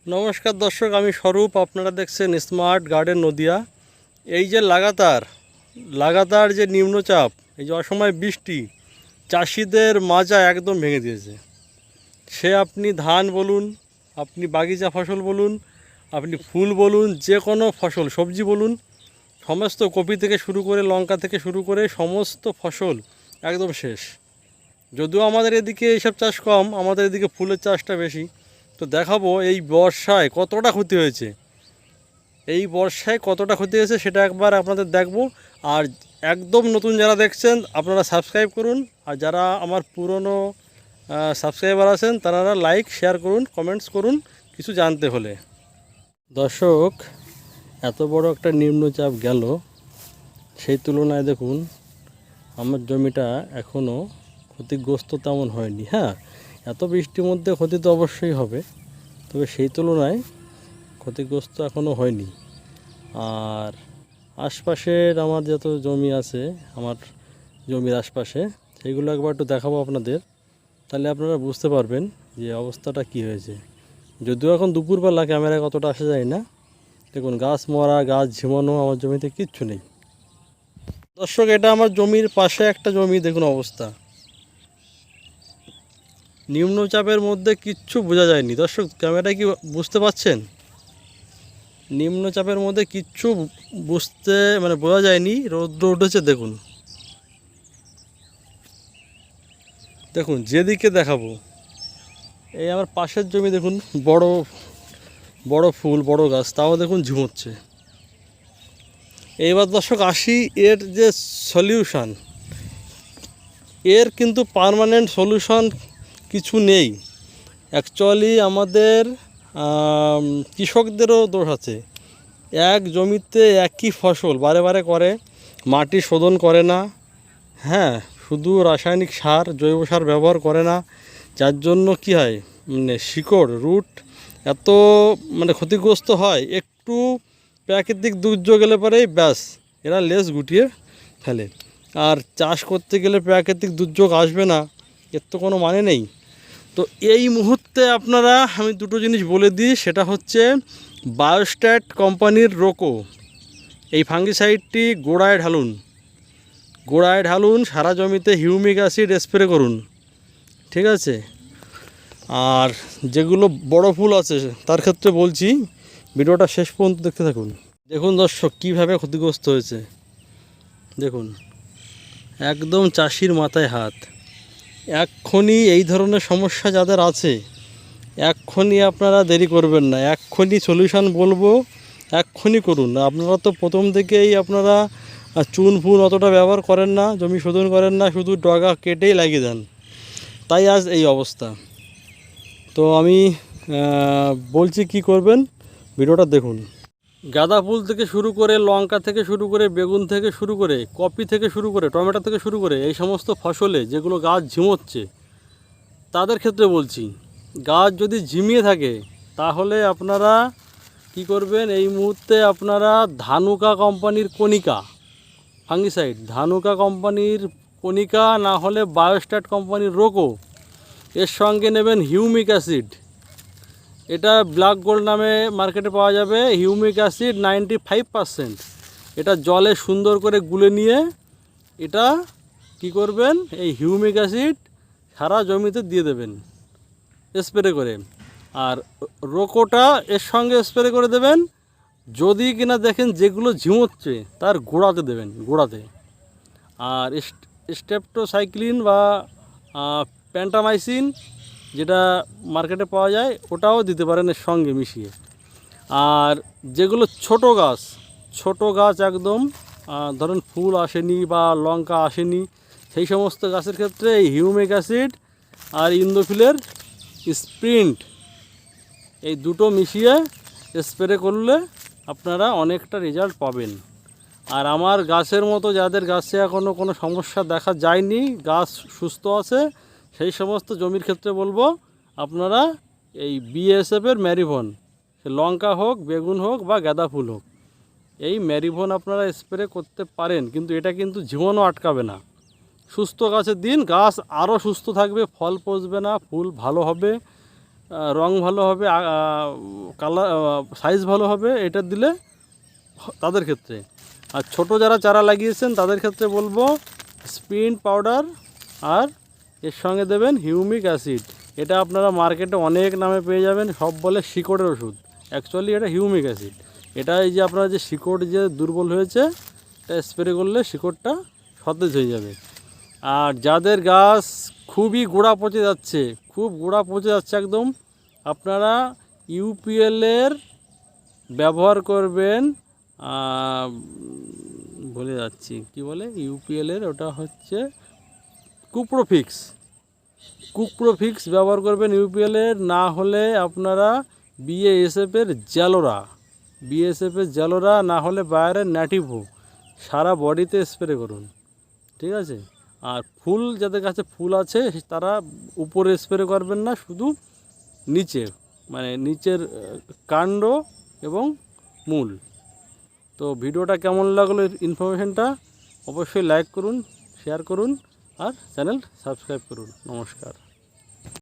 নমস্কার দর্শক, আমি স্বরূপ। আপনারা দেখছেন স্মার্ট গার্ডেন নদিয়া। এই যে লাগাতার যে নিম্নচাপ, এই যে অসময় বৃষ্টি চাষিদের মাজা একদম ভেঙে দিয়েছে। সে আপনি ধান বলুন, আপনি বাগিচা ফসল বলুন, আপনি ফুল বলুন, যে কোনো ফসল সবজি বলুন, সমস্ত কপি থেকে শুরু করে লঙ্কা থেকে শুরু করে সমস্ত ফসল একদম শেষ। যদিও আমাদের এদিকে এইসব চাষ কম, আমাদের এদিকে ফুলের চাষটা বেশি। তো দেখাবো এই বর্ষায় কতটা ক্ষতি হয়েছে, সেটা একবার আপনাদের দেখাবো। আর একদম নতুন যারা দেখছেন আপনারা সাবস্ক্রাইব করুন, আর যারা আমার পুরনো সাবস্ক্রাইবার আছেন তারা লাইক শেয়ার করুন, কমেন্টস করুন কিছু জানতে হলে। দর্শক, এত বড় একটা নিম্নচাপ গেল, সেই তুলনায় দেখুন আমার জমিটা এখনও ক্ষতিগ্রস্ত তেমন হয়নি। হ্যাঁ, এত বৃষ্টির মধ্যে ক্ষতি তো অবশ্যই হবে, তবে সেই তুলনায় ক্ষতিগ্রস্ত এখনও হয়নি। আর আশপাশের আমার যত জমি আছে, আমার জমির আশপাশে, সেইগুলো একবার একটু দেখাবো আপনাদের, তাহলে আপনারা বুঝতে পারবেন যে অবস্থাটা কি হয়েছে। যদিও এখন দুপুরবেলা ক্যামেরায় কতটা আসা যায় না। দেখুন, গাছ মরা, গাছ ঝিমানো, আমার জমিতে কিচ্ছু নেই। দর্শক, এটা আমার জমির পাশে একটা জমি, দেখুন অবস্থা। নিম্নচাপের মধ্যে কিচ্ছু বোঝা যায়নি। দর্শক, ক্যামেরায় কি বুঝতে পাচ্ছেন? নিম্নচাপের মধ্যে কিচ্ছু বোঝা যায়নি। রৌদ্র উঠেছে, দেখুন দেখুন যেদিকে দেখাবো, এই আমার পাশের জমি দেখুন, বড় বড় ফুল, বড় গাছ, তাও দেখুন ঝিমোচ্ছে। এইবার দর্শক আসি, এর যে সলিউশন, এর কিন্তু পার্মানেন্ট সলিউশন কিছু নেই। অ্যাকচুয়ালি আমাদের কৃষকদেরও দোষ আছে। এক জমিতে একই ফসল বারে বারে করে, মাটি শোধন করে না, হ্যাঁ, শুধু রাসায়নিক সার, জৈব সার ব্যবহার করে না, যার জন্য কি হয়, শিকড়, রুট এত ক্ষতিগ্রস্ত হয়। একটু প্রাকৃতিক দুর্যোগ এলে পরেই ব্যাস, এরা লেজ গুটিয়ে ফেলে। আর চাষ করতে গেলে প্রাকৃতিক দুর্যোগ আসবে না, এর তো কোনো মানে নেই। তো এই মুহূর্তে আপনারা, আমি দুটো জিনিস বলে দিই, সেটা হচ্ছে বায়োস্ট্যাট কোম্পানির রোকো, এই ফাঙ্গিসাইডটি গোড়ায় ঢালুন, সারা জমিতে হিউমিক অ্যাসিড স্প্রে করুন, ঠিক আছে? আর যেগুলো বড় ফুল আছে তার ক্ষেত্রে বলছি, ভিডিওটা শেষ পর্যন্ত দেখতে থাকুন। দেখুন দর্শক, কীভাবে ক্ষতিগ্রস্ত হয়েছে, দেখুন একদম চাষির মাথায় হাত। এক্ষুনি এই ধরনের সমস্যা যাদের আছে, এক্ষুনি আপনারা দেরি করবেন না, এক্ষুনি সলিউশন বলবো, এক্ষুনি করুন। আপনারা তো প্রথম থেকেই আপনারা চুন ফুন অতটা ব্যবহার করেন না, জমি শোধন করেন না, শুধু ডগা কেটেই লাগিয়ে দেন, তাই আজ এই অবস্থা। তো আমি বলছি কি করবেন, ভিডিওটা দেখুন। গাঁদা ফুল থেকে শুরু করে, লঙ্কা থেকে শুরু করে, বেগুন থেকে শুরু করে, কপি থেকে শুরু করে, টমেটো থেকে শুরু করে, এই সমস্ত ফসলে যেগুলো গাছ ঝিমোচ্ছে তাদের ক্ষেত্রে বলছি, গাছ যদি ঝিমিয়ে থাকে তাহলে আপনারা কি করবেন, এই মুহূর্তে আপনারা ধানুকা কোম্পানির কণিকা ফাঙ্গিসাইড, ধানুকা কোম্পানির কণিকা, না হলে বায়োস্ট্যাট কোম্পানির রোকো, এর সঙ্গে নেবেন হিউমিক অ্যাসিড। এটা ব্ল্যাক গোল্ড নামে মার্কেটে পাওয়া যাবে। Humic acid 95%। এটা জলে সুন্দর করে গুলে নিয়ে এটা কি করবেন, এই হিউমিক অ্যাসিড সারা জমিতে দিয়ে দেবেন স্প্রে করে। আর রোকোটা এর সঙ্গে স্প্রে করে দেবেন। যদি কিনা দেখেন যেগুলো ঝিমোচ্ছে তার গোড়াতে দেবেন, গোড়াতে। আর স্টেপটোসাইক্লিন বা প্যান্টামাইসিন যেটা মার্কেটে পাওয়া যায়, ওটাও দিতে পারেন এর সঙ্গে মিশিয়ে। আর যেগুলো ছোট গাছ একদম ধরেন ফুল আসেনি বা লঙ্কা আসেনি, সেই সমস্ত গাছের ক্ষেত্রে এই হিউমিক অ্যাসিড আর ইন্দোফিলের স্প্রিন্ট, এই দুটো মিশিয়ে স্প্রে করলে আপনারা অনেকটা রেজাল্ট পাবেন। আর আমার গাছের মতো যাদের গাছে এখনও কোনো সমস্যা দেখা যায়নি, গাছ সুস্থ আছে, সেই সমস্ত জমির ক্ষেত্রে বলবো আপনারা এই বিএসএফের ম্যারিভন, সে লঙ্কা হোক, বেগুন হোক বা গাঁদা ফুল হোক, এই ম্যারিভন আপনারা স্প্রে করতে পারেন। কিন্তু এটা কিন্তু ঝিমানো আটকাবে না। সুস্থ গাছের দিন গাছ আরও সুস্থ থাকবে, ফল পচবে না, ফুল ভালো হবে, রং ভালো হবে, কালার সাইজ ভালো হবে, এটা দিলে তাদের ক্ষেত্রে। আর ছোট যারা চারা লাগিয়েছেন তাদের ক্ষেত্রে বলবো স্পিন পাউডার আর এর সঙ্গে দেবেন হিউমিক অ্যাসিড। এটা আপনারা মার্কেটে অনেক নামে পেয়ে যাবেন, সব বলে শিকড়ের ওষুধ, অ্যাকচুয়ালি এটা হিউমিক অ্যাসিড। এটা এই যে আপনার যে শিকড় যে দুর্বল হয়েছে, এটা স্প্রে করলে শিকড়টা সতেজ হয়ে যাবে। আর যাদের গাছ খুবই গোড়া পচে যাচ্ছে, খুব গোড়া পচে যাচ্ছে একদম, আপনারা ইউপিএলের ব্যবহার করবেন, ভুলে যাচ্ছি কি বলে ইউপিএলের, ওটা হচ্ছে কুপ্রোফিক্স। কুপ্রোফিক্স ব্যবহার করবেন ইউপিএলের, না হলে আপনারা বিএএসএফের জ্যালোরা, না হলে বায়ারের ন্যাটিভো সারা বডিতে স্প্রে করুন, ঠিক আছে। আর ফুল যাদের কাছে ফুল আছে তারা উপরে স্প্রে করবেন না, শুধু নিচে, মানে নিচের কাণ্ড এবং মূল। তো ভিডিওটা কেমন লাগলো, ইনফরমেশনটা অবশ্যই লাইক করুন, শেয়ার করুন আর চ্যানেল সাবস্ক্রাইব করুন। নমস্কার।